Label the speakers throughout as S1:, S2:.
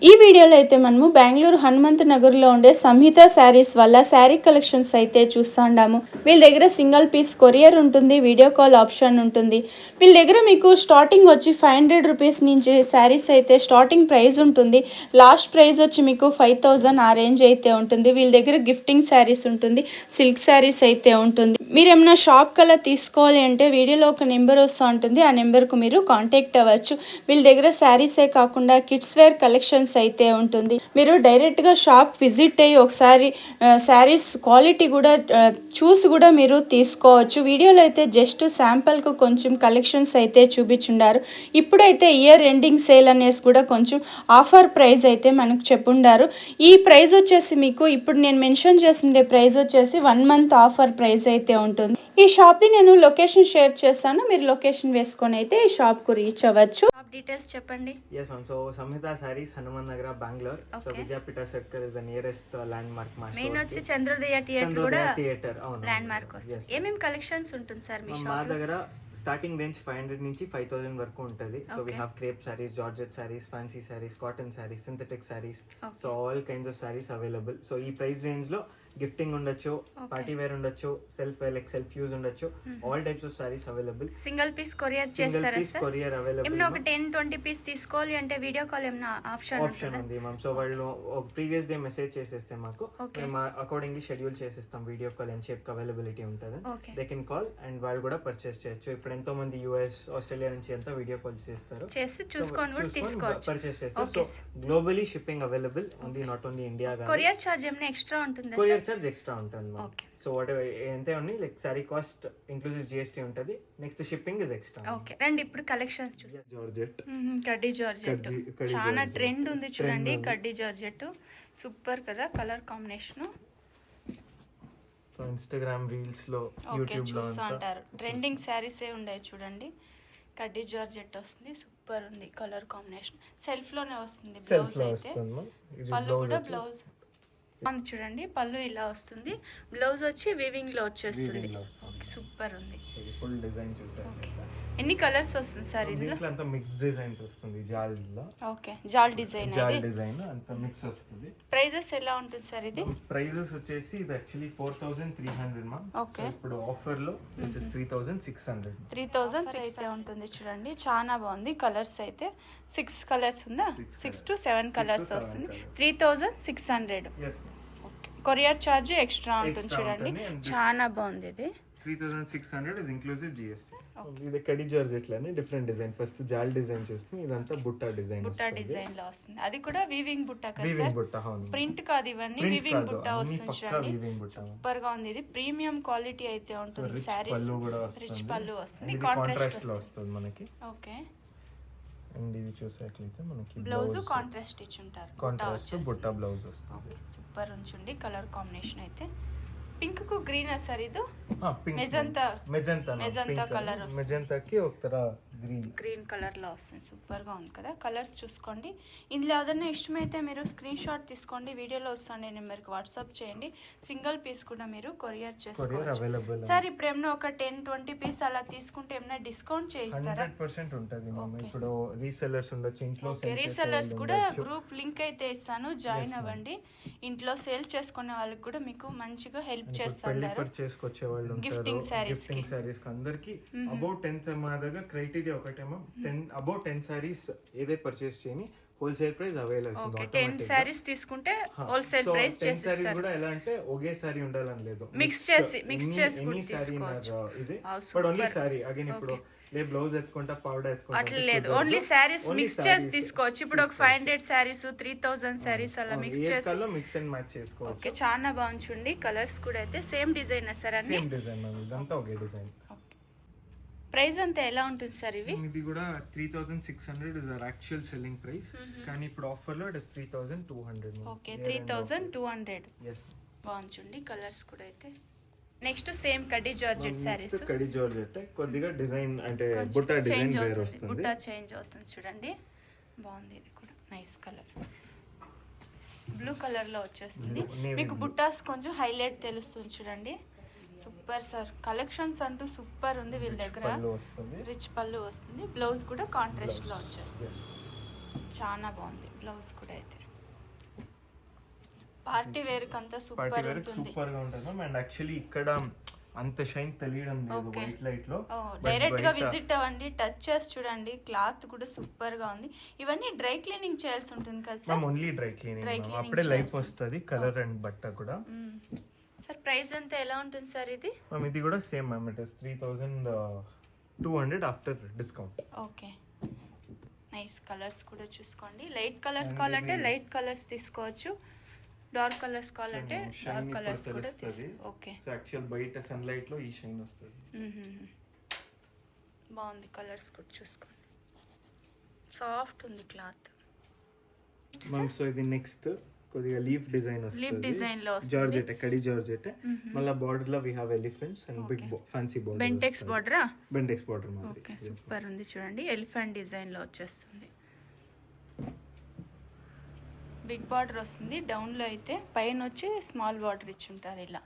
S1: ఈ వీడియోలో అయితే మనము బెంగళూరు హనుమంత్ నగర్లో ఉండే సంహిత శారీస్ వల్ల శారీ కలెక్షన్స్ అయితే చూస్తున్నాము. వీళ్ళ దగ్గర సింగిల్ పీస్ కొరియర్ ఉంటుంది, వీడియో కాల్ ఆప్షన్ ఉంటుంది. వీళ్ళ దగ్గర మీకు స్టార్టింగ్ వచ్చి 500 రూపీస్ నుంచి శారీస్ అయితే స్టార్టింగ్ ప్రైస్ ఉంటుంది. లాస్ట్ ప్రైస్ వచ్చి మీకు 5000 ఆ రేంజ్ అయితే ఉంటుంది. వీళ్ళ దగ్గర గిఫ్టింగ్ శారీస్ ఉంటుంది, సిల్క్ శారీస్ అయితే ఉంటుంది. మీరు ఏమైనా షాప్ కల్లా తీసుకోవాలి అంటే వీడియోలో ఒక నెంబర్ వస్తూ ఉంటుంది, ఆ నెంబర్కు మీరు కాంటాక్ట్ అవ్వచ్చు. వీళ్ళ దగ్గర శారీసే కాకుండా కిడ్స్ వేర్ కలెక్షన్స్ అయితే ఉంటుంది. మీరు డైరెక్ట్గా షాప్ విజిట్ అయ్యి ఒకసారి శారీస్ క్వాలిటీ కూడా చూసి కూడా మీరు తీసుకోవచ్చు. వీడియోలో అయితే జస్ట్ శాంపుల్కు కొంచెం కలెక్షన్స్ అయితే చూపించుండారు. ఇప్పుడైతే ఇయర్ ఎండింగ్ సేల్ అనేసి కూడా కొంచెం ఆఫర్ ప్రైస్ అయితే మనకు చెప్పుండారు. ఈ ప్రైస్ వచ్చేసి మీకు ఇప్పుడు నేను మెన్షన్ చేస్తుండే ప్రైస్ వచ్చేసి 1 మంత్ ఆఫర్ ప్రైస్ అయితే ఉంటుంది. ఈ షాప్ది నేను లొకేషన్ షేర్ చేస్తాను, మీరు లొకేషన్ వేసుకొని అయితే ఈ షాప్కు రీచ్ అవ్వచ్చు. డీటెయిల్స్ చెప్పండి.
S2: Yes ma'am, so Samhita Sarees, Hanuman Nagara, Bangalore. Okay. So Vidyapita Circle is the nearest landmark మా
S1: మెయిన్ వచ్చి చంద్రోదయ థియేటర్ కూడా
S2: థియేటర్ అవును
S1: ల్యాండ్మార్క్ వస్తుంది. ఏమేం కలెక్షన్స్ ఉంటుంది సార్ మీ షాప్ లో?
S2: మా దగ్గర స్టార్టింగ్ రేంజ్ 500 నుంచి 5000 వరకు ఉంటుంది. So we have crepe sarees, georgette sarees, fancy sarees, cotton sarees, synthetic sarees, so all kinds of sarees available. సో ఈ ప్రైస్ రేంజ్ లో గిఫ్టింగ్ ఉండొచ్చు, పార్టీ వేర్ ఉండొచ్చు, సెల్ఫ్ యూజ్ ఉండొచ్చు, all types of sarees available.
S1: Single piece courier చేస్తారా
S2: పీస్ కొరియర్ అవైలబుల్.
S1: ఏమన్నా ఒక 10-20 పీస్ తీసుకోవాలి అంటే వీడియో కాల్ ఏమన్నా ఆప్షన్
S2: ఉంది మ్యామ్. సో వాళ్ళు ఒక ప్రీవియస్ డే మెసేజ్ చేసేస్తే మాకు మేము అకార్డింగ్లీ షెడ్యూల్ చేసేస్తాం. Video call and shape availability ఉంటుంది. దే కెన్ కాల్ అండ్ వాళ్ళు కూడా పర్చేస్ చేయొచ్చు. ఇప్పుడు ఎంతో మంది యూఎస్, ఆస్ట్రేలియా నుంచి అంతా వీడియో కాల్స్ చేస్తారు, పర్చేస్ చేస్తారు. సో గ్లోబలీ షిప్పింగ్ అవైలబుల్ ఉంది, not only India.
S1: Courier charge ఏమైనా ఎక్స్ట్రా ఉంటుంది?
S2: కొరియర్ చార్జ్ ఎక్స్ట్రా ఉంటుంది మ్యామ్. సో వాట్ ఎంత ఉంది like sari cost inclusive GST ఉంటుంది. Next shipping is extra.
S1: Okay రండి ఇప్పుడు కలెక్షన్స్ చూద్దాం.
S2: జార్జెట్,
S1: కడ్డీ జార్జెట్ చాలా ట్రెండ్ ఉంది చూడండి. కడ్డీ జార్జెట్ సూపర్ కదా, colour combination.
S2: So Instagram reels లో, యూట్యూబ్ లో
S1: అంటారు ట్రెండింగ్ శారీస్ ఏ ఉన్నాయి చూడండి. కడ్డీ జార్జెట్ వస్తుంది, సూపర్ ఉంది కలర్ కాంబినేషన్. సెల్ఫ్ లోనే వస్తుంది. బ్లౌజ్ అయితే పళ్ళు కూడా బ్లౌజ్ ఉంది చూడండి. పళ్ళు ఇలా వస్తుంది, బ్లౌజ్ వచ్చి వీవింగ్ లో వచ్చేస్తుంది. సూపర్ ఉంది.
S2: ఫుల్ డిజైన్ చూసారు.
S1: ఎన్ని కలర్స్ వస్తుంది సార్ ఇందులో?
S2: అంతా మిక్స్ డిజైన్స్ వస్తుంది. జాల్ లో
S1: ఓకే, జాల్ డిజైన్,
S2: జాల్ డిజైన్ అంత మిక్స్ వస్తుంది.
S1: ప్రైజెస్ ఎలా ఉంటుంది సార్ ఇది?
S2: ప్రైజెస్ వచ్చేసి ఇది యాక్చువల్లీ 4300 మా. ఓకే, ఇప్పుడు ఆఫర్ లో 3600.
S1: 3000 అయితే ఉంటుంది చూడండి. చాలా బాగుంది. కలర్స్ అయితే 6 కలర్స్ ఉందా? 6 to 7 కలర్స్ వస్తుంది. 3600. కొరియర్ చార్జ్ ఎక్స్ట్రా ఉంటుంది చూడండి. చాలా బాగుంది ఇది.
S2: 3600 is inclusive GST. ఇది కడి జార్జెట్ లానే డిఫరెంట్ డిజైన్. ఫస్ట్ జాల్ డిజైన్ చూస్తుంది, ఇదంతా బుట్టా డిజైన్.
S1: బుట్టా డిజైన్ లో వస్తుంది. అది కూడా వీవింగ్ బుట్టా కదా సార్?
S2: వీవింగ్ బుట్టా అవును.
S1: ప్రింట్ కాదు ఇవన్నీ, వీవింగ్ బుట్టా వస్తుంది చూడండి. సూపర్ గా ఉంది. ఇది ప్రీమియం క్వాలిటీ అయితే ఉంటుంది. సారీస్ రిచ్ పళ్ళు వస్తుంది, కాంట్రాస్ట్ లో వస్తుంది మనకి. ఓకే,
S2: అండ్ ఇది చూసేట్లయితే మనకి
S1: బ్లౌజ్ కాంట్రాస్ట్ ఇచ్చి ఉంటారు.
S2: కాంట్రాస్ట్ బుట్టా బ్లౌజ్ వస్తుంది.
S1: సూపర్ ఉంచుండి. కలర్ కాంబినేషన్ అయితే పింక్ కు గ్రీన్ సార్ ఇది? మెజంతా కలర్ వస్తుంది.
S2: మెజంతాకి ఒకతర
S1: గ్రీన్ కలర్ లో వస్తుంది. సూపర్ గా ఉంది కదా. కలర్స్ చూసుకోండి. ఇందులో ఏదైనా ఇష్టమైతే మీరు స్క్రీన్ షాట్ తీసుకోండి, వీడియోలో వస్తుంది నెంబర్ కి వాట్సాప్ చేయండి. సింగిల్ పీస్ కూడా మీరు కొరియర్ చేసుకోవచ్చు. సార్ ఇప్పుడు ఏమైనా ఒక 10-20 పీస్ అలా తీసుకుంటే ఏమైనా డిస్కౌంట్ చేయిస్తారా?
S2: 100% ఉంటుంది మ్యామ్. ఇప్పుడు రీసెల్లర్స్ ఉండొచ్చు, ఇంట్లో
S1: రీసెల్లర్స్ కూడా గ్రూప్ లింక్ అయితే ఇస్తాను, జాయిన్ అవ్వండి. ఇంట్లో సేల్ చేసుకునే వాళ్ళకి కూడా మీకు మంచిగా హెల్ప్ చేస్తారు.
S2: చేసుకొచ్చే వాళ్ళు
S1: గిఫ్టింగ్ సారీస్
S2: అందరికి అబౌట్ 10 మా దగ్గర క్రైటీరియా ఒకటేమో 10 అబౌట్ 10 సారీస్ ఏదే పర్చేస్ చేయని హోల్సేల్ ప్రైస్ అవైలబుల్ అవుతుంది.
S1: 10 సారీస్ తీసుకుంటే హోల్సేల్ ప్రైస్ చేస్తారు.
S2: 10 సారీస్ కూడా ఎలా అంటే ఒకే సారీ ఉండాలని లేదు,
S1: మిక్స్ చేసి
S2: ఎనీ సారీ ఇది బట్ ఓన్లీ సారీ. అగైన్ ఇప్పుడు లే బ్లౌజ్ ఎత్తుకుంటా, పౌడర్ ఎత్తుకుంటా
S1: అట్లా లేదు, ఓన్లీ సారీస్ మిక్స్ చేసి తీసుకోవచ్చు. ఇప్పుడు ఒక 500 సారీస్, 3000 సారీస్ అలా మిక్స్ చేసి
S2: మిక్స్ అండ్ మ్యాచ్ చేసుకోవచ్చు.
S1: ఓకే, చాలా బాగుంది. కలర్స్ కూడా అయితే సేమ్ డిజైన్ సార్ అన్ని?
S2: సేమ్ డిజైన్ మ్యామ్, ఇదంతా ఒకే డిజైన్.
S1: ప్రైస్ అంతా ఎలా ఉంటుంది సార్ ఇవి?
S2: ఇది కూడా 3600 is our actual selling price, కానీ ఇప్పుడు ఆఫర్ లో ఇట్ ఇస్ 3200.
S1: ఓకే, 3200. బాగుంది. కలర్స్ కూడా అయితే నెక్స్ట్ సేమ్ కడ్డీ జార్జెట్ సారీస్.
S2: కడ్డీ జార్జెట్ కొద్దిగా డిజైన్ అంటే బుట్టా డిజైన్ వేర్ వస్తుంది.
S1: బుట్టా చేంజ్ అవుతుంది చూడండి. బాగుంది. ఇది కూడా నైస్ కలర్, బ్లూ కలర్ లో వచ్చేస్తుంది. మీకు బుట్టాస్ కొంచెం హైలైట్ తెలుస్తుంది చూడండి. సూపర్ సార్, కలెక్షన్స్ అంటూ సూపర్ ఉంది వీళ్ళ దగ్గర. రిచ్ పళ్ళు వస్తుంది, బ్లౌజ్ కూడా కాంట్రాస్ట్ లో వచ్చేస్తుంది. చాలా బాగుంది. బ్లౌజ్ కూడా అయితే పార్టీ వేర్ అంతా
S2: పార్టీ
S1: సూపర్
S2: వేర్
S1: ఉంటుంది.
S2: సూపర్ గా ఉంటుంది మ్యామ్. అండ్ యాక్చువల్లీ ఇక్కడ అంత షైన్ తెలియడం లేదు వైట్ లైట్ లో.
S1: డైరెక్ట్ గా విజిట్ అవ్వండి, టచ్ చేసి చూడండి. క్లాత్ కూడా సూపర్ గా ఉంది. ఇవన్నీ డ్రై క్లీనింగ్ చేయాల్సి ఉంటుంది కదా sir?
S2: Ma'am only dry cleaning, అప్పుడే లైఫ్ వస్తుంది కలర్ అండ్ బట్ట కూడా.
S1: సార్ ప్రైస్ అంతా ఎలా ఉంటుంది సార్ ఇది?
S2: మ్యామ్ ఇది కూడా same ma'am, it is 3200 after discount.
S1: Okay, nice. Colours కూడా చూసుకోండి. లైట్ కలర్స్ కావాలంటే లైట్ కలర్స్ తీసుకోవచ్చు, డార్క్ కలర్స్ కావాలంటే డార్క్ కలర్స్ కూడా ఓకే.
S2: సో యాక్చువల్ బయట సన్లైట్ లో ఈ షైన్ వస్తుంది.
S1: బాగుంది. కలర్స్ కూడా చూసుకోండి, సాఫ్ట్ ఉంది క్లాత్.
S2: మ్యామ్ సో ఇది నెక్స్ట్ కొద్దిగా లీఫ్ డిజైన్ వస్తుంది.
S1: లీఫ్ డిజైన్ లో వస్తుంది.
S2: జార్జెట్, కడి జార్జెట్. మళ్ళీ బార్డర్ లో we have elephants and big fancy border.
S1: Bentex బార్డరా?
S2: బెంటెక్స్ బార్డర్.
S1: ఓకే, సూపర్ ఉంది చూడండి. ఎలిఫెంట్ డిజైన్ లో వచ్చేస్తుంది. బిగ్ బార్డర్ వస్తుంది. డౌన్ లో అయితే పైన వచ్చి స్మాల్ బార్డర్ ఇచ్చి ఉంటారు. ఇలా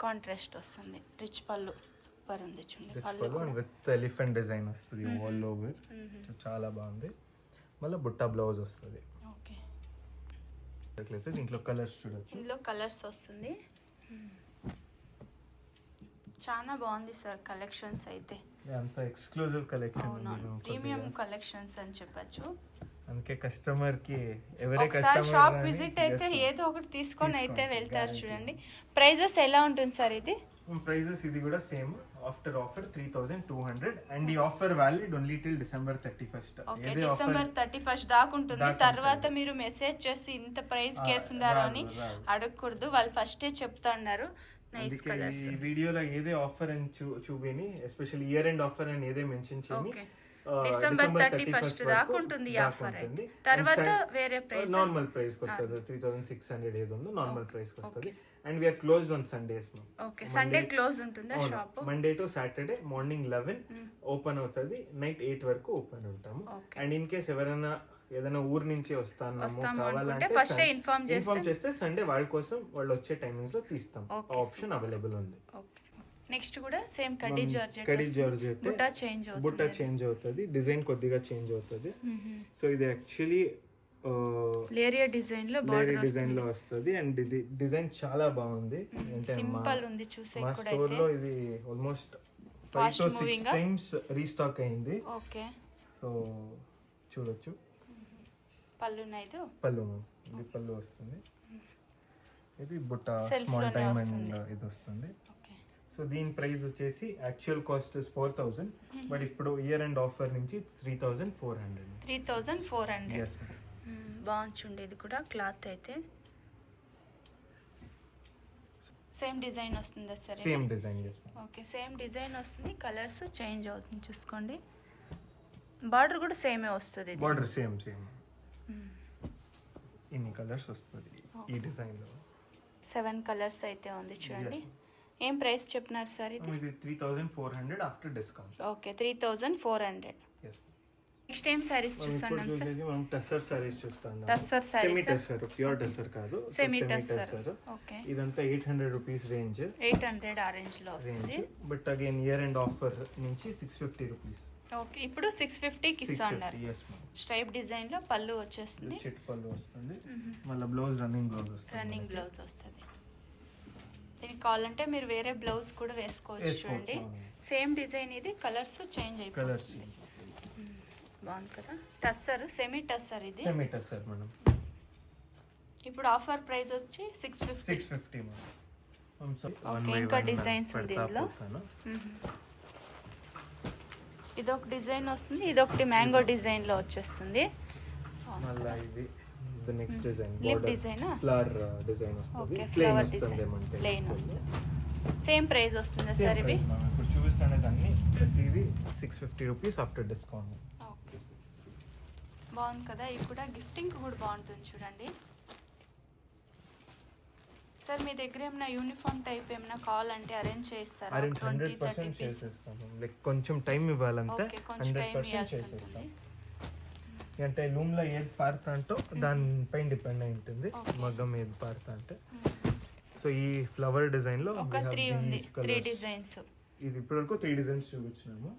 S1: కాంట్రాస్ట్ వస్తుంది. రిచ్ పళ్ళు సూపర్ ఉంది చూడండి.
S2: పళ్ళు విత్ ఎలిఫెంట్ డిజైన్ వస్తుంది ఆల్ ఓవర్. చాలా బాగుంది. మళ్ళీ బుట్టా బ్లౌజ్ వస్తుంది.
S1: ఓకే,
S2: దీంట్లో కలర్స్ చూడొచ్చు.
S1: ఇందులో కలర్స్ వస్తుంది. చాలా బాగుంది సార్ కలెక్షన్స్ అయితే.
S2: అంత ఎక్స్క్లూజివ్ కలెక్షన్,
S1: ప్రీమియం కలెక్షన్స్ అని చెప్పచ్చు.
S2: అందుకే కస్టమర్ కి ఎవరే
S1: ఒకసారి
S2: కస్టమర్
S1: షాప్ విజిట్ అయితే ఏదో ఒకటి తీసుకొని అయితే వెళ్తారు చూడండి. ప్రైజెస్ ఎలా ఉంటుంది సార్ ఇది?
S2: ప్రైజెస్ ఇది కూడా సేమ్. ఆఫ్టర్ ఆఫర్ 3200 అండ్ ఈ offer valid only till December 31st.
S1: Okay, December 31st దాకా ఉంటుంది. తర్వాత మీరు మెసేజ్ చేసి ఇంత ప్రైస్ కేసుండారు అని అడగకూడదు. వాళ్ళు ఫస్టే చెప్తా ఉన్నారు. Nice colours.
S2: ఈ వీడియోలో ఏదే ఆఫర్ అని చూపిని, ఎస్పెషల్లీ ఇయర్ ఎండ్ ఆఫర్ అని ఏదే మెన్షన్ చేయని.
S1: డిసెంబర్ 31st దాకా ఉంటుంది ఈ ఆఫర్. తర్వాత వేరే ప్రైస్,
S2: నార్మల్ ప్రైస్ కి వస్తుంది. 3600 ఏదో ఉందో నార్మల్ ప్రైస్ కి వస్తుంది. And we're closed on Sundays.
S1: Okay, Sunday close ఉంటుందా shop?
S2: Monday to Saturday morning 11 open అవుతుంది, నైట్ 8 వరకు ఓపెన్ ఉంటాము. అండ్ ఇన్ కేస్ ఎవరైనా ఏదైనా ఊరు నుంచి వస్తాము కావాలంటే
S1: ఫస్ట్ ఇన్ఫార్మ్
S2: చేస్తే సండే వాళ్ళ కోసం వాళ్ళు వచ్చే టైమింగ్స్ లో తీస్తాం. ఆప్షన్ అవైలబుల్ ఉంది.
S1: నెక్స్ట్ కూడా సేమ్ కడి జార్జెట్.
S2: బుట్టా చేంజ్ అవుతుంది, డిజైన్ కొద్దిగా చేంజ్ అవుతుంది. సో ఇది యాక్చువల్లీ
S1: లేరియర్ డిజైన్ లో
S2: వస్తుంది. అండ్ ఇది డిజైన్ చాలా బాగుంది.
S1: సింపుల్ ఉంది చూసే
S2: మా స్టోర్ లో ఇది ఆల్మోస్ట్ 5 to 6 టైమ్స్ రీస్టాక్ అయింది.
S1: ఓకే,
S2: సో చూడొచ్చు.
S1: పళ్ళు
S2: ఇది పళ్ళు వస్తుంది. ఇది బుట్ట స్మాల్ డైమండ్ ఇది వస్తుంది. సో దీని ప్రైస్ వచ్చేసి యాక్చువల్ కాస్ట్ 4000, బట్ ఇప్పుడు ఇయర్ అండ్ ఆఫర్ నుంచి 3400.
S1: 3400. బాగుంది. ఇది కూడా క్లాత్ అయితే సేమ్ డిజైన్ వస్తుందా sir?
S2: Same design.
S1: Okay, same design వస్తుంది. కలర్స్ చేంజ్ అవుతుంది చూసుకోండి. బార్డర్ కూడా సేమే వస్తుంది.
S2: Border same. ఇన్ని కలర్స్ వస్తుంది ఈ డిజైన్ లో.
S1: 7 కలర్స్ అయితే ఉంది చూడండి. ఏం ప్రైస్ చెప్పినారు సార్ ఇది?
S2: 3400 ఆఫ్టర్ డిస్కౌంట్.
S1: ఓకే, 3400. నెక్స్ట్ ఏం సారీస్ చూస్తున్నాం సార్?
S2: మనం టస్సర్ సారీస్ చూస్తాం.
S1: టస్సర్ సారీస్,
S2: సెమీ టస్సర్, ప్యూర్ టస్సర్ కాదు,
S1: సెమీ టస్సర్. ఓకే,
S2: ఇదంతా 800 రూపీస్ రేంజ్.
S1: 800 ఆ రేంజ్ లో వస్తుంది.
S2: But again year and offer నుంచి 650 రూపీస్.
S1: ఓకే, ఇప్పుడు 650 కి ఇస్తున్నారు. స్ట్రైప్ డిజైన్ లో పళ్ళు వచ్చేస్తుంది.
S2: చిట్ పళ్ళు వస్తుంది. మళ్ళీ బ్లౌజ్ రన్నింగ్ బ్లౌజ్ వస్తుంది.
S1: దీనికి కావాలంటే మీరు వేరే బ్లౌజ్ కూడా వేసుకోవచ్చు చూడండి. సేమ్ డిజైన్, ఇది కలర్స్ చేంజ్ అయిపోతుంది. బాగుంది కదా. టస్సర్, సెమీ టస్సర్. ఇది
S2: సెమీ టస్సర్ మేడం.
S1: ఇప్పుడు ఆఫర్ ప్రైస్ వచ్చి 650
S2: మేడం.
S1: ఇంకా డిజైన్స్ ఉంది ఇందులో. ఇదొక డిజైన్ వస్తుంది, ఇదొకటి మ్యాంగో డిజైన్ లో వచ్చేస్తుంది.
S2: మళ్ళీ ఇది next design
S1: lip design,
S2: flower design వస్తుంది.
S1: ఫ్లవర్ డిజైన్ ప్లెయిన్ వస్తుంది. సేమ్ ప్రైస్ వస్తుంది సార్ ఇవి?
S2: ఇప్పుడు చూపిస్తానే దాన్ని ప్రతిది 650 రూపీస్ ఆఫ్టర్ డిస్కౌంట్.
S1: ఓకే, బాగుంది కదా. ఇది కూడా గిఫ్టింగ్ కూడా బాగుంటుంది చూడండి. సార్ మీ దగ్గర ఏమైనా యూనిఫామ్ టైప్ ఏమైనా కావాలంటే అరేంజ్ చేస్తారా?
S2: 100% చేసేస్తాము. లైక్ కొంచెం టైం ఇవ్వాలంటే 100% చేసేస్తాం. అంటే లూమ్ లో ఏది పారుతా అంటో దానిపై డిపెండ్ అయి ఉంటుంది మగ్గం ఏది పారుతా అంటే. సో ఈ ఫ్లవర్ డిజైన్ లో
S1: ఒక 3 డిజైన్స్.
S2: ఇది ఇప్పటి వరకు 3 డిజైన్స్ చూపించినాము.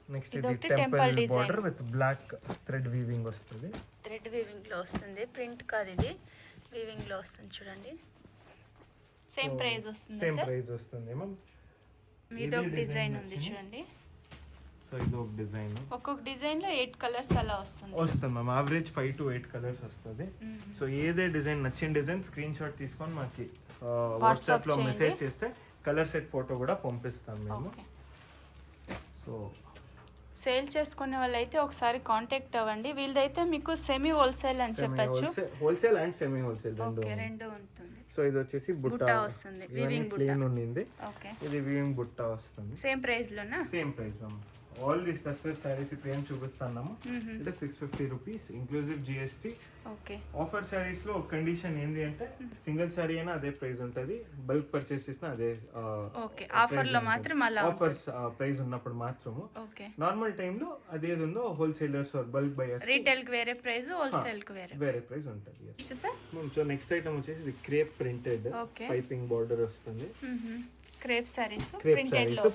S2: నెక్స్ట్ ఇది temple border with black thread weaving వస్తుంది.
S1: థ్రెడ్ వీవింగ్లో వస్తుంది, ప్రింట్ కాదు ఇది, వీవింగ్లో వస్తుంది చూడండి. సేమ్ ప్రైస్ వస్తుంది
S2: సేమ్ ప్రైస్ వస్తుంది మ్యామ్.
S1: ఇది ఒక డిజైన్ ఉంది చూడండి.
S2: సో ఇది ఒక డిజైన్,
S1: ఒక్కొక్క డిజైన్ లో 8 కలర్స్ అలా వస్తుంది
S2: మ్యామ్. యావరేజ్ 5 to 8 కలర్స్ వస్తుంది. సో ఏదే డిజైన్ నచ్చిన డిజైన్ స్క్రీన్ షాట్ తీసుకొని మాకు వాట్సాప్ లో మెసేజ్ చేస్తే కలర్ సెట్ ఫోటో కూడా పంపిస్తాం మేము. సో
S1: సేల్ చేసుకునే వాళ్ళైతే ఒకసారి కాంటాక్ట్ అవ్వండి. వీళ్ళదైతే మీకు సెమీ హోల్సేల్ అని చెప్పొచ్చు.
S2: హోల్సేల్ అండ్ సెమీ హోల్సేల్
S1: రెండు ఉంటుంది.
S2: సో ఇది వచ్చేసి బుట్ట
S1: వస్తుంది, వీవింగ్ బుట్ట.
S2: ప్లేన్ ఉంది,
S1: ఓకే.
S2: ఇది వీవింగ్ బుట్ట వస్తుంది.
S1: సేమ్ ప్రైస్ లోనా?
S2: Same price ma'am. All these tussar saris ఇప్పుడు ఏం చూపిస్తున్నాము అంటే 650 rupees inclusive GST.
S1: Okay.
S2: Offer saris లో కండిషన్ ఏంది అంటే సింగిల్ సారీ అయినా అదే ప్రైస్ ఉంటుంది, బల్క్ పర్చేస్ చేసినా అదే.
S1: ఓకే. ఆఫర్ లో మాత్రం అలా
S2: ఆఫర్స్ ప్రైస్ ఉన్నప్పుడు మాత్రము.
S1: ఓకే.
S2: నార్మల్ టైమ్ లో అదేది ఉందో wholesalers or bulk buyers
S1: retail కి వేరే ప్రైస్, హోల్సేల్ కి
S2: వేరే ప్రైస్ ఉంటుంది.
S1: సార్
S2: సో నెక్స్ట్ ఐటమ్ వచ్చేసి ఇది క్రేప్ ప్రింటెడ్ పైపింగ్ బార్డర్ వస్తుంది.
S1: క్రేప్ సారీస్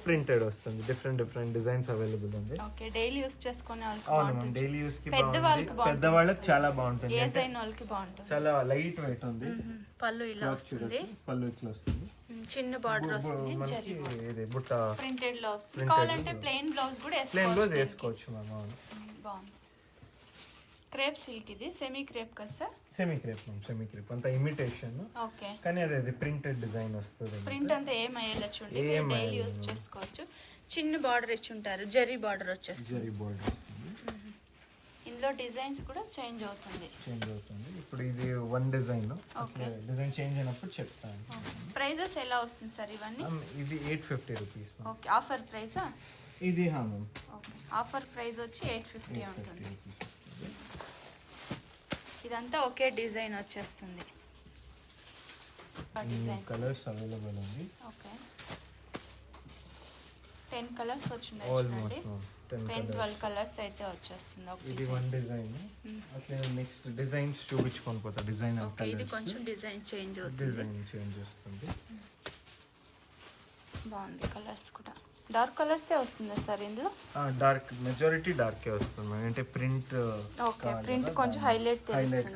S2: ప్రింటెడ్ వస్తుంది. డిఫరెంట్ డిజైన్స్ అవైలబుల్ ఉంది.
S1: ఓకే. డైలీ యూస్ చేసుకునే
S2: వాళ్ళకి డైలీ యూస్ కి
S1: పెద్దవాళ్ళకి
S2: చాలా బాగుంటుంది.
S1: ఏ సైజ్ వాళ్ళకి బాగుంటుంది.
S2: చాలా లైట్ వెయిట్ ఉంది.
S1: పళ్ళు ఇలా వస్తుంది,
S2: పళ్ళు ఇట్లా వస్తుంది,
S1: చిన్న బార్డర్ వస్తుంది,
S2: ఇది బుట్ట
S1: ప్రింటెడ్ లో వస్తుంది. కావాలంటే ప్లెయిన్ బ్లౌజ్ కూడా
S2: వేసుకోవచ్చు మ్యామ్.
S1: బాగుంది. క్రేప్ సిల్క్ ఇది సెమీ క్రేప్ కదా sir?
S2: Semi crepe ma'am, semi crepe అంతా ఇమిటేషన్.
S1: ఓకే.
S2: కానీ అది ప్రింటెడ్ డిజైన్ వస్తుంది.
S1: ప్రింట్ అంతా ఏం అయ్యేలా చూడండి, డైలీ యూస్ చేసుకోవచ్చు. చిన్న బార్డర్ ఇచ్చి ఉంటారు, జరీ బార్డర్ వచ్చేస్తుంది.
S2: జరీ బార్డర్ వస్తుంది.
S1: ఇందులో డిజైన్స్ కూడా చేంజ్ అవుతుంది.
S2: ఇప్పుడు ఇది వన్ డిజైన్, డిజైన్ చేంజ్ అయినప్పుడు చెప్తాను.
S1: ప్రైజెస్ ఎలా వస్తుంది సార్ ఇవన్నీ?
S2: ఇది 850 రూపీస్.
S1: ఓకే. ఆఫర్ ప్రైసా
S2: ఇది? మ్యామ్.
S1: ఓకే. ఆఫర్ ప్రైస్ వచ్చి 850 ఉంటుంది. ఇదంతా ఒకే డిజైన్ వచ్చేస్తుంది.
S2: కలర్స్ అవైలబుల్ ఉంది.
S1: ఓకే. 10 కలర్స్ వచ్చినాయి.
S2: ఆల్మోస్ట్
S1: 12 కలర్స్ అయితే వచ్చేస్తుంది. ఓకే.
S2: ఇది వన్ డిజైన్. అట్లే నెక్స్ట్ డిజైన్స్ చూపించుకొని పోతా. Design
S1: okay. ఇది కొంచెం డిజైన్ చేంజ్ అవుతుంది.
S2: డిజైన్ చేంజ్ వస్తుంది.
S1: బాగుంది. కలర్స్ కూడా డార్క్ కలర్సే వస్తుందా సార్ ఇందులో?
S2: డార్క్, మెజారిటీ డార్కే వస్తుంది అంటే ప్రింట్.
S1: ఓకే. ప్రింట్ కొంచెం హైలైట్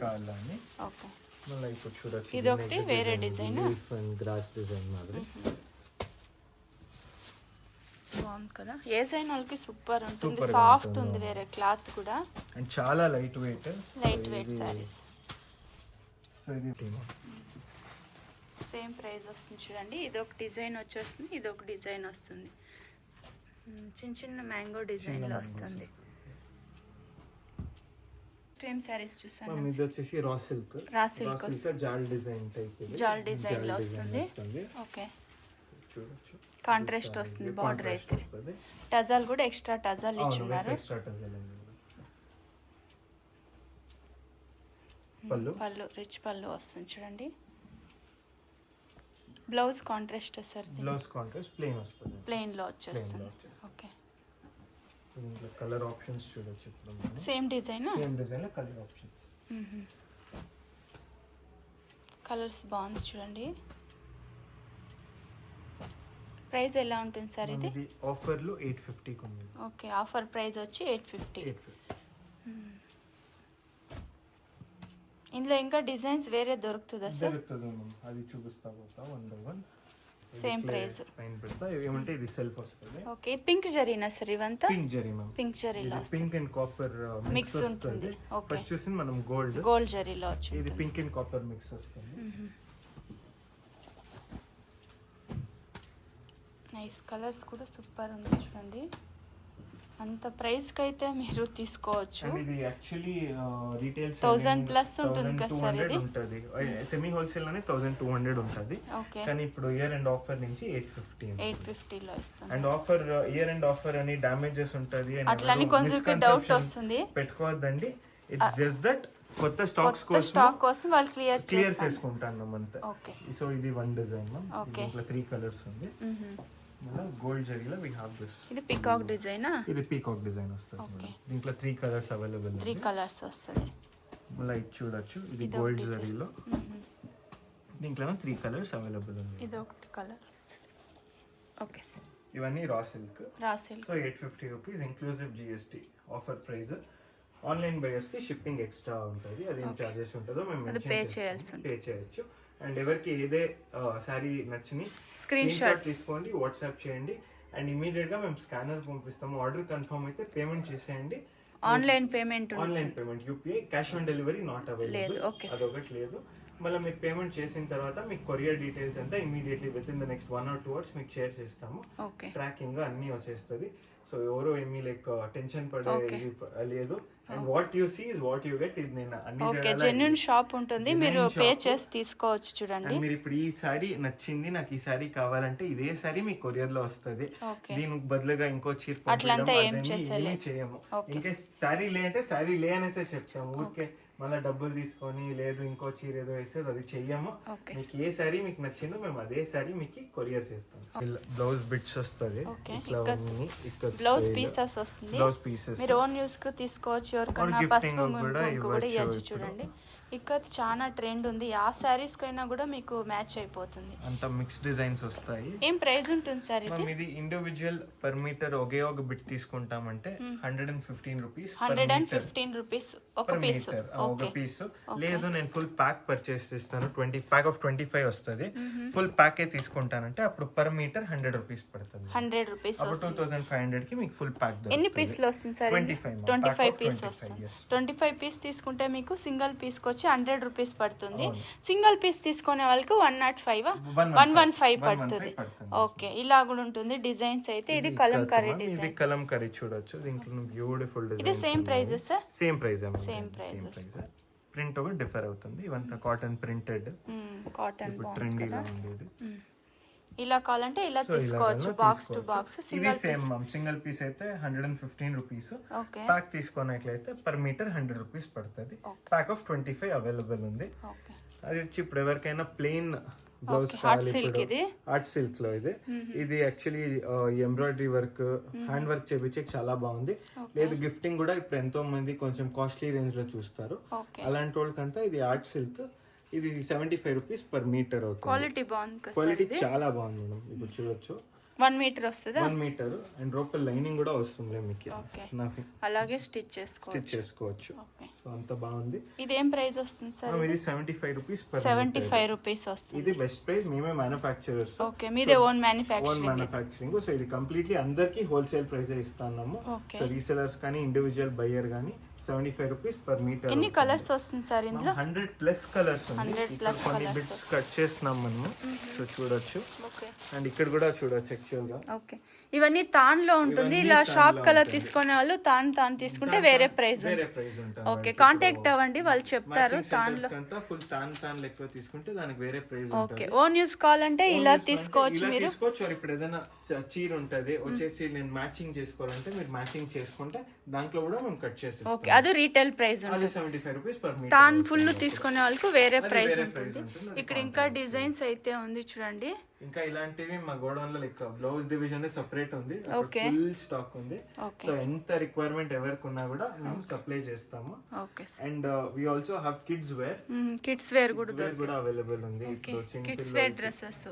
S2: కావాలని.
S1: ఓకే.
S2: మళ్ళీ ఇప్పుడు చూడొచ్చు,
S1: ఇది ఒకటి వేరే డిజైన్,
S2: గ్రాస్ డిజైన్ మాదిరి.
S1: బాగుంది కదా. ఏ సైన్ వాళ్ళకి సూపర్ ఉంటుంది, సాఫ్ట్ ఉంది, వేరే క్లాత్ కూడా,
S2: అండ్ చాలా లైట్ వెయిట్
S1: సారీస్.
S2: సో ఇది
S1: సేమ్ ప్రైస్ వస్తుంది చూడండి. ఇది ఒక డిజైన్ వచ్చేస్తుంది, ఇది ఒక డిజైన్ వస్తుంది. చిన్న చిన్న మ్యాంగో డిజైన్ లో వస్తుంది. సేమ్ సారీస్ చూసాను.
S2: ఇది వచ్చేసి రా సిల్క్ జాల్ డిజైన్ టైప్,
S1: జాల్ డిజైన్ లో వస్తుంది. ఓకే.
S2: చూడొచ్చు,
S1: కాంట్రాస్ట్ వస్తుంది బార్డర్ అయితే. టజాల్ కూడా ఎక్స్ట్రా టజాల్ ఇచ్చున్నారు. పళ్ళు రిచ్ పళ్ళు వస్తుంది చూడండి. Blouse contrast sir?
S2: Blouse contrast plain వస్తుంది,
S1: ప్లెయిన్ లో వచ్చేస్తుంది. ఓకే.
S2: ఇందులో కలర్ ఆప్షన్స్ చూడొచ్చు. ఇప్పుడు
S1: సేమ్ డిజైన్
S2: లో కలర్ ఆప్షన్స్.
S1: కలర్స్ బాగుంది చూడండి. ప్రైస్ ఎలా ఉంటుంది సార్ ఇది?
S2: ఆఫర్ లో 850 కి ఉంది.
S1: ఓకే. ఆఫర్ ప్రైస్ వచ్చి 850. ఇందులో ఇంకా డిజైన్స్ వేరే దొరుకుతుందా సార్?
S2: అది చూపిస్తా పోతా one by one.
S1: Same price
S2: పైన పెడతా. ఏమంటే ఇది సెల్ఫ్ వస్తుంది.
S1: ఓకే. పింక్ జరీనా సార్ ఇవంతా?
S2: Pink zari ma'am.
S1: పింక్ జరీలో
S2: పింక్ అండ్ కాపర్ మిక్స్ ఉంటుంది. ఫస్ట్ చూసింది మనం గోల్డ్
S1: జరీలో వచ్చింది.
S2: ఇది పింక్ అండ్ కాపర్ మిక్స్ వస్తుంది.
S1: నైస్. కలర్స్ కూడా సూపర్ ఉంది చూడండి. అంత ప్రైస్ కి అయితే మీరు తీసుకోవచ్చు.
S2: ఇది యాక్చువల్లీ రీటైల్
S1: 1000 ప్లస్ ఉంటుంది కదా సార్ ఇది?
S2: ఉంటుంది. సెమీ హోల్సేల్ లోనే 1200 ఉంటుంది.
S1: ఓకే.
S2: కానీ ఇప్పుడు ఇయర్ ఎండ్ ఆఫర్ నుంచి 850
S1: లో ఇస్తుంది.
S2: And offer year end offer అని డామేజెస్ ఉంటది అని
S1: అట్లని కొంచెం డౌట్ వస్తుంది,
S2: పెట్టుకోవద్దండి. ఇట్స్ జస్ట్ దట్ కొత్త స్టాక్
S1: కోసం వాళ్ళు క్లియర్
S2: చేసుకుంటాను అంతే.
S1: ఓకే.
S2: సో ఇది వన్ డిజైన్. దీంట్లో 3 కలర్స్ ఉంది. గోల్డ్ జరీలో వి హావ్ దిస్.
S1: ఇది పీకాక్ డిజైనా?
S2: ఇది పీకాక్ డిజైన్ వస్తుంది. దీంట్లో 3 కలర్స్ అవైలబుల్.
S1: 3 కలర్స్ వస్తుంది.
S2: మళ్ళీ ఇది చూడొచ్చు, ఇది గోల్డ్ జరీలో. దీంట్లో 3 కలర్స్ అవైలబుల్ ఉంది.
S1: ఇది ఒకటి కలర్. Okay sir.
S2: ఇవన్నీ raw silk.
S1: Raw silk.
S2: So 850 rupees inclusive GST offer price. Online buyers కి షిప్పింగ్ ఎక్స్ట్రా ఉంటుంది, అది ఏం చార్జెస్ ఉంటుందో మేము పే చేయొచ్చు. అండ్ ఎవరికి ఏదే శారీ నచ్చిని స్క్రీన్ షాట్ తీసుకోండి, వాట్సాప్ చేయండి, అండ్ ఇమీడియట్ గా మేము స్కానర్ పంపిస్తాము. ఆర్డర్ కన్ఫర్మ్ అయితే పేమెంట్ చేసేయండి.
S1: Online payment
S2: UPI, cash on delivery not available, అదొకటి లేదు. మళ్ళీ మీరు పేమెంట్ చేసిన తర్వాత మీకు కొరియర్ డీటెయిల్స్ అంతా immediately within the next 1 or 2 hours మీకు షేర్ చేస్తాము. ట్రాకింగ్ అన్ని వచ్చేస్తుంది. సో ఎవరో ఏమీ లైక్ టెన్షన్ పడే లేదు. And what you see is what you get. ఇది నేను అన్ని
S1: జెన్యూన్ షాప్ ఉంటుంది, మీరు పే చేసి తీసుకోవచ్చు. చూడండి,
S2: మీరు ఇప్పుడు ఈ సారీ నచ్చింది, నాకు ఈ సారీ కావాలంటే ఇదే సారీ మీ కొరియర్ లో వస్తుంది. దీనికి బదులుగా ఇంకో చీర ఏమీ చేయము. ఇంకా సారీ లే అంటే సారీ లే అనేసే చెప్తాము. ఊరికే మళ్ళీ డబ్బులు తీసుకొని లేదు ఇంకో చీర ఏదో వేసేది అది చెయ్యము. మీకు ఏ సారీ మీకు నచ్చిందో మేము అదే సారీ మీకు కొరియర్ చేస్తాం. బ్లౌజ్ బిట్స్ వస్తుంది,
S1: బ్లౌజ్ పీసెస్ వస్తుంది, మీరు ఓన్ యూస్ కు తీసుకోవచ్చు. ఎవరికైనా పసుపు కూడా ఇవ్వచ్చు. చూడండి, ఇక్కడ చాలా ట్రెండ్ ఉంది. ఆ సారీస్ కైనా కూడా మీకు మ్యాచ్ అయిపోతుంది.
S2: అంత మిక్స్ డిజైన్స్ వస్తాయి.
S1: ఏం ప్రైస్ ఉంటుంది సార్
S2: ఇది? ఇండివిజువల్ పర్ మీటర్ ఒకే ఒక బిట్ తీసుకుంటామంటే 115 రూపీస్.
S1: 115 రూపీస్ ఒక
S2: పీస్. లేదు నేను ఫుల్ ప్యాక్ పర్చేస్ చేస్తాను, 20 ప్యాక్ ఆఫ్ 25 వస్తుంది, ఫుల్ ప్యాక్ తీసుకుంటానంటే అప్పుడు పర్ మీటర్ 100 రూపీస్ పడుతుంది.
S1: 100 రూపీస్,
S2: అప్పుడు 2500 కి మీకు ఫుల్ ప్యాక్.
S1: ఎన్ని పీసులు వస్తుంది సార్? 25 పీస్ వస్తుంది. 25 పీస్ తీసుకుంటే మీకు సింగిల్ పీస్ కి 100 రూపీస్ పడుతుంది. సింగిల్ పీస్ తీసుకునే వాళ్ళకి 115 పడుతుంది. ఓకే, ఇలా కూడా ఉంటుంది. డిజైన్స్ అయితే ఇది కలంకారీ డిజైన్.
S2: ఇది కలంకారీ చూడొచ్చు, దీంట్లో బ్యూటిఫుల్ డిజైన్.
S1: ఇది same price sir?
S2: Same price. Print ఒకటి డిఫర్ అవుతుంది. ఇవంతా కాటన్ ప్రింటెడ్,
S1: కాటన్
S2: ట్రెండీగా ఉండేది.
S1: ఇలా కావాలంటే ఇలా తీసుకోవచ్చు, బాక్స్ టు బాక్స్.
S2: ఇది సేమ్ సింగిల్ పీస్ అయితే 115 రూపీస్. ప్యాక్ తీసుకున్నట్లయితే పర్ మీటర్ 100 రూపీస్ పడుతుంది. ప్యాక్ ఆఫ్ 25 అవైలబుల్ ఉంది. అది వచ్చి ఇప్పుడు ఎవరికైనా ప్లెయిన్ బ్లౌజ్ కావాలి, ఆర్ట్ సిల్క్ లో ఇది actually embroidery work, hand work చేపించే చాలా బాగుంది. లేదు గిఫ్టింగ్ కూడా ఇప్పుడు ఎంతో మంది కొంచెం కాస్ట్లీ రేంజ్ లో చూస్తారు. అలాంటి వాళ్ళకంతా ఇది ఆర్ట్ సిల్క్. ఇది 75 రూపీస్ పర్ మీటర్ అవుతుంది.
S1: క్వాలిటీ బాగుంది,
S2: క్వాలిటీ చాలా బాగుంది మేడం. ఇప్పుడు చూడొచ్చు
S1: 1 మీటర్ వస్తుంది.
S2: 1 మీటర్ అండ్ లోపల లైనింగ్ కూడా వస్తుంది మీకు.
S1: అలాగే స్టిచ్ చేసుకోవచ్చు.
S2: సో అంత బాగుంది.
S1: ఇది ఏం ప్రైస్ వస్తుంది సార్?
S2: ఇది 75 రూపీస్ పర్
S1: 75 రూపీస్ వస్తుంది.
S2: ఇది బెస్ట్ ప్రైస్. మేమే మ్యానుఫ్యాక్చరర్స్.
S1: ఓకే, మీదే ఓన్
S2: మ్యానుఫ్యాక్చరింగ్. సో ఇది కంప్లీట్లీ అందరికి హోల్సేల్ ప్రైస్ ఇస్తున్నాము. సో రీసెలర్స్ కానీ ఇండివిజువల్ బయర్ కానీ 75 రూపీస్ పర్ మీటర్.
S1: ఎన్ని కలర్స్ వస్తుంది సార్ ఇందులో?
S2: 100+ కలర్స్ ఉంది. కొన్ని బిట్స్ కట్ చేస్తున్నాం మనము, సో చూడొచ్చు. అండ్ ఇక్కడ కూడా చూడొచ్చు యాక్చువల్ గా.
S1: ఓకే, ఇవన్నీ తాన్ లో ఉంటుంది. ఇలా షాప్ కలర్ తీసుకునే వాళ్ళు తాన్ తీసుకుంటే వేరే ప్రైస్ ఉంటుంది. ఓకే, కాంటాక్ట్ అవ్వండి, వాళ్ళు చెప్తారు. తాన్ లో
S2: ఫుల్ తాన్ లెక్క తీసుకుంటే దానికి వేరే ప్రైస్
S1: ఉంటుంది. ఓన్ యూస్ కావాలంటే ఇలా తీసుకోవచ్చు మీరు.
S2: ఇప్పుడు ఏదైనా చీర ఉంటది వచ్చేసి నేను మ్యాచింగ్ చేసుకోవాలంటే మీరు మ్యాచింగ్ చేసుకుంటే దాంట్లో కూడా మేము కట్ చేసేస్తాం.
S1: ఓకే, అది రీటైల్ ప్రైస్ ఉంటుంది.
S2: 75 రూపీస్ పర్ మీటర్.
S1: తాన్ ఫుల్ తీసుకునే వాళ్ళకి వేరే ప్రైస్ ఉంటుంది. ఇక్కడ ఇంకా డిజైన్స్ అయితే ఉంది చూడండి.
S2: ఇంకా ఇలాంటివి మా గోడౌన్ లో లైక్ బ్లౌజ్ డివిజన్ సెపరేట్ ఉంది, ఫుల్ స్టాక్ ఉంది. సో ఎంత రిక్వైర్మెంట్ ఎవరికి ఉన్నా కూడా మేము సప్లై చేస్తాము. And we also have kids wear.
S1: Kids wear కూడా
S2: అవైలబుల్ ఉంది.
S1: కిడ్స్ వేర్ డ్రెస్సెస్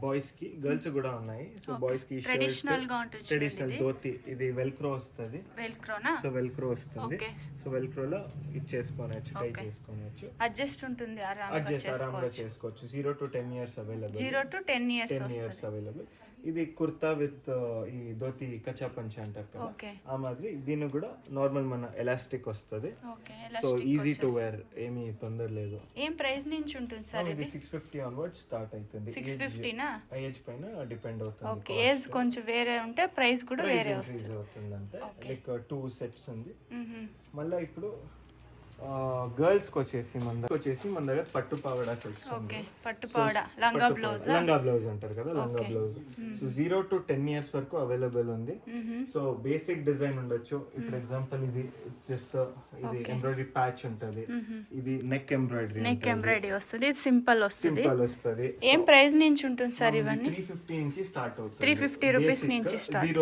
S2: బాయ్స్ కి గర్ల్స్ కూడా ఉన్నాయి. సో బాయ్స్ కి
S1: ట్రెడిషనల్ గా ఉంటుంది.
S2: ట్రెడిషనల్ ధోతి, ఇది వెల్క్రో వస్తుంది. సో వెల్క్రో వస్తుంది. సో వెల్క్రో లో ఇచ్చేసుకోవచ్చు, ట్రై చేసుకోవచ్చు.
S1: అడ్జస్ట్ ఉంటుంది,
S2: ఆరాంగా చేసుకోవచ్చు. 0 to 10 years available.
S1: 0 to 10 years
S2: available. ఇది కుర్తా విత్ ఈ ధోతి కచ్చా పంచ అంటారు కదా, ఆ మాదిరి. దీని కూడా నార్మల్ మన ఎలాస్టిక్ వస్తుంది. సో ఈజీ టు వేర్, ఏమీ తొందర లేదు.
S1: ఏం ప్రైస్ నుంచి ఉంటుంది సార్?
S2: ఇది 650 ఆన్వర్డ్ స్టార్ట్ అవుతుంది.
S1: 650 నా?
S2: ఏజ్ పైన డిపెండ్ అవుతుంది.
S1: ఓకే, ఏజ్ కొంచెం వేరే ఉంటే ప్రైస్ కూడా వేరే
S2: వస్తుంది అంతే. లైక్ 2 సెట్స్ ఉంది. మళ్ళీ ఇప్పుడు గర్ల్స్ కి వచ్చేసి మన దగ్గర పట్టు పావడా సెట్స్ ఉంది. లంగా బ్లౌజ్ అంటారు కదా, లంగా బ్లౌజ్. సో 0 to 10 years వరకు అవైలబుల్ ఉంది. సో బేసిక్ డిజైన్ ఉండొచ్చు. ఇప్పుడు ఎగ్జాంపుల్ ఇది జస్ట్ ఇది ఎంబ్రాయిడరీ ప్యాచ్ ఉంటది. ఇది నెక్ ఎంబ్రాయిడరీ
S1: వస్తుంది. సింపుల్ వస్తుంది. ఏం ప్రైస్ నుంచి ఉంటుంది సార్ ఇవన్నీ?
S2: 350 నుంచి స్టార్ట్ అవుతుంది.
S1: 350 రూపీస్ నుంచి స్టార్ట్.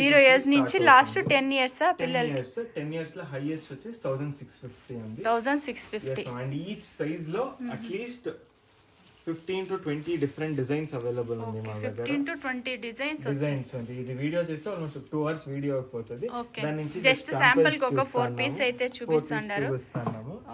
S2: 0
S1: ఏజ్ నుంచి లాస్ట్ 10 years పిల్లలకి.
S2: 10 years లో హైయెస్ట్ వచ్చేసి 1650 ఉంది.
S1: 1650.
S2: అండ్ ఈచ్ సైజ్ లో at least 15 to 20 different designs available ఉంది మా దగ్గర.
S1: 15 to 20 డిజైన్స్
S2: ఉంది. ఇది వీడియో చేస్తే ఆల్మోస్ట్ 2 hours వీడియో అయిపోతుంది. దాని నుంచి
S1: జస్ట్ శాంపుల్ కి ఒక 4 పీస్ అయితే చూపిస్తున్నారు.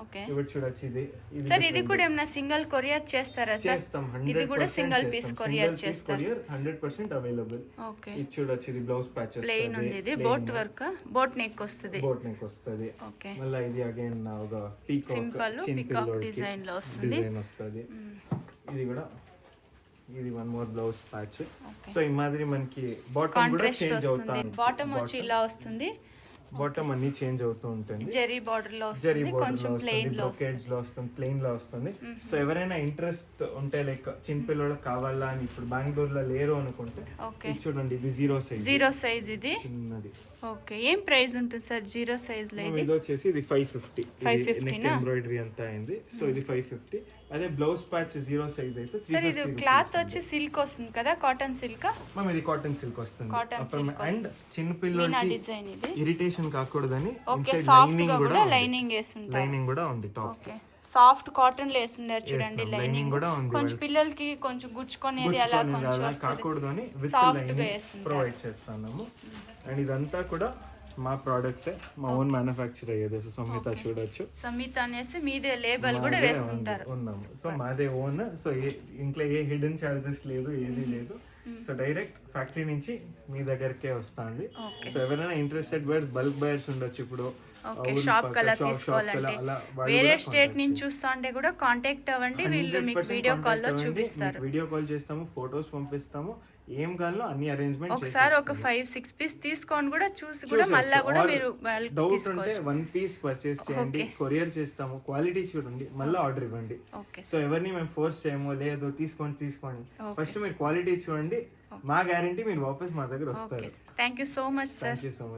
S1: ఓకే,
S2: ఇప్పుడు చూడొచ్చు. ఇది
S1: సార్ ఇది కూడా ఏమైనా సింగిల్ కొరియర్ చేస్తారా సార్?
S2: చేస్తాం.
S1: ఇది కూడా సింగిల్ పీస్ కొరియర్ చేస్తారు.
S2: 100% అవైలబుల్.
S1: ఓకే,
S2: ఇది చూడొచ్చు. ఇది బ్లౌజ్ ప్యాచెస్
S1: ప్లెయిన్ ఉంది. ఇది బోట్ వర్క్, బోట్ నెక్ వస్తుంది.
S2: బోట్ నెక్ వస్తుంది.
S1: ఓకే,
S2: మళ్ళీ ఇది అగైన్ ఒక పీకాక్
S1: సింపుల్ పీకాక్ డిజైన్ లో వస్తుంది.
S2: ఇది కూడా ఇది one more blouse patch. So ఈ మాదిరి మనకి బాటమ్ కూడా చేంజ్ అవుతా ఉంటుంది.
S1: బాటమ్ వచ్చి ఇలా వస్తుంది.
S2: బాటమ్ అన్ని చేంజ్ అవుతూ ఉంటుంది.
S1: జెరీ బార్డర్ లో వస్తుంది, కొంచెం ప్లెయిన్ లో
S2: బ్రోకేడ్స్ లో వస్తుంది, ప్లెయిన్ లో వస్తుంది. సో ఎవరైనా ఇంట్రెస్ట్ ఉంటే లైక్ చిన్నపిల్లలు కావాలా అని ఇప్పుడు బెంగళూరు లో లేరు అనుకుంటే ఇది చూడండి. ఇది 0 సైజ్.
S1: 0 సైజ్ ఇది
S2: చిన్నది.
S1: ఓకే, ఏం ప్రైస్ ఉంటుంది సార్ 0 సైజ్ లో?
S2: ఇది వచ్చేసి ఇది 550. నెక్ ఎంబ్రాయిడరీ అంతా అయింది. సో ఇది 550. అదే బ్లౌజ్ ప్యాచ్ 0 సైజ్ అయితే
S1: సార్ ఇది క్లాత్ వచ్చి సిల్క్ వస్తుంది కదా, కాటన్ సిల్క్?
S2: మ్యామ్ ఇది కాటన్ సిల్క్ వస్తుంది. అండ్ చిన్న
S1: మీనా
S2: పిల్లలకి
S1: డిజైన్ ఇది.
S2: ఇరిటేషన్ కాకూడదని
S1: ఓకే, సాఫ్ట్ గా కూడా లైనింగ్ వేసుంటారు.
S2: లైనింగ్ కూడా ఉంది టాప్.
S1: ఓకే, సాఫ్ట్ కాటన్ లో వేసుంటారు చూడండి. లైనింగ్
S2: కూడా ఉంది.
S1: కొంచెం పిల్లలకి కొంచెం గుచ్చుకునేది అలా కొంచెం
S2: కాకూడదు అని విత్ లైనింగ్ ప్రొవైడ్ చేస్తున్నాము. అండ్ ఇదంతా కూడా మా ప్రోడక్ట్, మా ఓన్ మ్యానుఫ్యాక్చర్ అయ్యేది. సో సంహిత చూడొచ్చు.
S1: సంహిత అనేసి మీదే లేబుల్ కూడా వేస్తుంటారు.
S2: ఉన్నాము. సో మాదే ఓన్. సో ఇంట్లో ఏ హిడెన్ చార్జెస్ లేదు, ఏది లేదు. సో డైరెక్ట్ ఫ్యాక్టరీ నుంచి మీ దగ్గరకే వస్తుంది. సో ఎవరైనా ఇంట్రెస్టెడ్ బయర్స్, బల్క్ బయర్స్ ఉండొచ్చు. ఇప్పుడు
S1: షాప్ కలా తీసుకోవాలంటే వేరే స్టేట్ నుంచి చూస్తుంటే కూడా కాంటాక్ట్ అవ్వండి. వీళ్ళు మీకు వీడియో కాల్ లో చూపిస్తారు.
S2: వీడియో కాల్ చేస్తాము, ఫొటోస్ పంపిస్తాము. ఏం కావాలో అన్ని అరేంజ్మెంట్
S1: ఒకసారి ఒక 5-6 పీస్ తీసుకొని కూడా చూసి కూడా మళ్ళీ కూడా మీరు
S2: డౌట్ ఉంటే 1 పీస్ పర్చేస్ చేయండి, కొరియర్ చేస్తాము. క్వాలిటీ చూడండి, మళ్ళీ ఆర్డర్ ఇవ్వండి. సో ఎవరిని మేము ఫోర్స్ చేయము, లేదు తీసుకోండి. ఫస్ట్ మీరు క్వాలిటీ చూడండి, మా గ్యారంటీ మీరు వాపస్ మా దగ్గర వస్తారు.
S1: Thank you so much sir.
S2: Thank you so much.